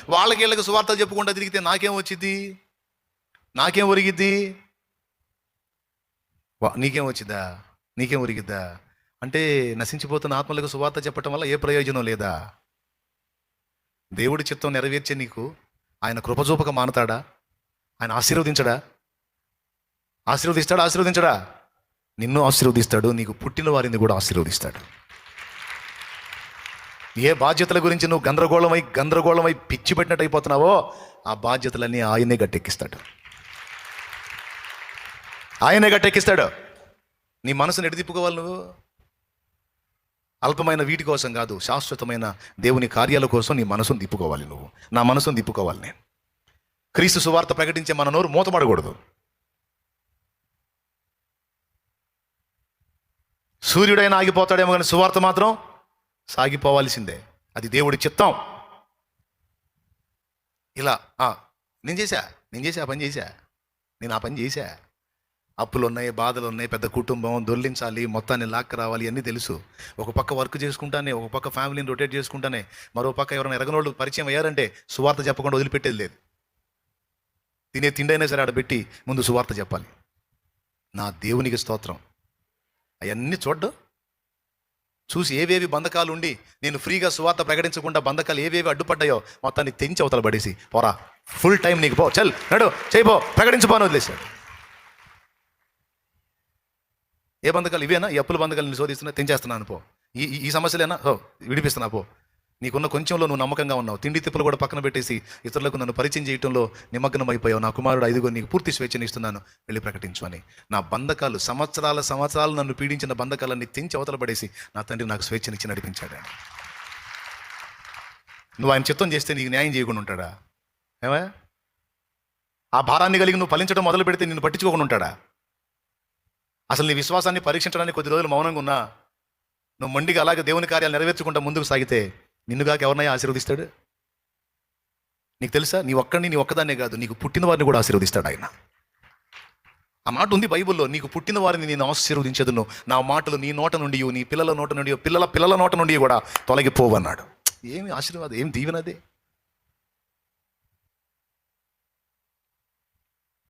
వాళ్ళకి వీళ్ళకి సువార్తలు చెప్పుకుంటూ తిరిగితే నాకేం వచ్చింది? నాకేం ఒరిగిద్ది? నీకేం వచ్చిద్దా? నీకేం ఒరిగిద్దా? అంటే నశించిపోతున్న ఆత్మలకు సువార్త చెప్పటం వల్ల ఏ ప్రయోజనం లేదా? దేవుడి చిత్తం నెరవేర్చే నీకు ఆయన కృపచూపక మానతాడా? ఆయన ఆశీర్వదించడా? ఆశీర్వదించడా? నిన్ను ఆశీర్వదిస్తాడు, నీకు పుట్టిన వారిని కూడా ఆశీర్వదిస్తాడు. ఏ బాధ్యతల గురించి నువ్వు గందరగోళమై పిచ్చి పెట్టినట్టు అయిపోతున్నావో ఆ బాధ్యతలన్నీ ఆయనే గట్టెక్కిస్తాడు. నీ మనసును ఎటు తిప్పుకోవాలి నువ్వు? అల్పమైన వీటి కోసం కాదు, శాశ్వతమైన దేవుని కార్యాల కోసం నీ మనసును తిప్పుకోవాలి. నువ్వు నా మనసును తిప్పుకోవాలి. నేను క్రీస్తు సువార్త ప్రకటించే మన నోరు మూతపడకూడదు. సూర్యుడైనా ఆగిపోతాడేమో కానీ సువార్త మాత్రం సాగిపోవాల్సిందే. అది దేవుడి చిత్తం. ఇలా నేను ఆ పని చేశా. అప్పులు ఉన్నాయి, బాధలు ఉన్నాయి, పెద్ద కుటుంబం, దొల్లించాలి, మొత్తాన్ని లాక్క రావాలి, అన్నీ తెలుసు. ఒక పక్క వర్క్ చేసుకుంటానే, ఒక పక్క ఫ్యామిలీని రొటేట్ చేసుకుంటానే, మరో పక్క ఎవరైనా ఎరగనోళ్ళు పరిచయం అయ్యారంటే సువార్త చెప్పకుండా వదిలిపెట్టేది లేదు. తినే తిండైనా సరే ఆడబెట్టి ముందు సువార్త చెప్పాలి. నా దేవునికి స్తోత్రం. అవన్నీ చూసి ఏవేవి బంధకాలు ఉండి నేను ఫ్రీగా సువార్త ప్రకటించకుండా బంధకాలు ఏవేవి అడ్డుపడ్డాయో మొత్తాన్ని తెంచి అవతల పడేసి, పోరా ఫుల్ టైం నీకు పో, చల్ నడు చేయిపో, ప్రకటించిపోని వదిలేశాడు. ఏ బంధకాలు? ఇవేనా? ఈ అప్పుల బంధకాలు శోధిస్తున్నా, తెంచేస్తున్నాను పో. ఈ సమస్యలేనా? విడిపిస్తున్నా పో. నీకున్న కొంచెంలో నువ్వు నమ్మకంగా ఉన్నావు. తిండి తిప్పులు కూడా పక్కన పెట్టేసి ఇతరులకు నన్ను పరిచయం చేయడంలో నిమగ్నం అయిపోయావు. నా కుమారుడు ఐదుగో నీకు పూర్తి స్వేచ్ఛనిస్తున్నాను, వెళ్ళి ప్రకటించు అని. నా బంధకాలు, సంవత్సరాలు నన్ను పీడించిన బంధకాలన్నీ తెంచి అవతల పడేసి నా తండ్రి నాకు స్వేచ్ఛనిచ్చి నడిపించాడు. నువ్వు ఆయన చిత్తం చేస్తే నీకు న్యాయం చేయకుండా ఉంటాడా? ఏమా ఆ భారాన్ని కలిగి నువ్వు ఫలించడం మొదలు పెడితే నిన్ను పట్టించుకోకుండా ఉంటాడా? అసలు నీ విశ్వాసాన్ని పరీక్షించడానికి కొద్ది రోజులు మౌనంగా ఉన్నా, నువ్వు మొండిగా అలాగే దేవుని కార్యాలు నెరవేర్చుకుంటా ముందుకు సాగితే నిన్నుగాక ఎవరినైనా ఆశీర్వదిస్తాడు? నీకు తెలుసా? నీ ఒక్కదాన్నే కాదు, నీకు పుట్టిన వారిని కూడా ఆశీర్వదిస్తాడు ఆయన. ఆ మాట ఉంది బైబిల్లో, నీకు పుట్టిన వారిని నేను ఆశీర్వదించదును, నా మాటలు నీ నోట నుండి, నీ పిల్లల నోట నుండి, పిల్లల నోట నుండి కూడా తొలగిపోవన్నాడు. ఏమి ఆశీర్వాదం, ఏం దీవెనదే.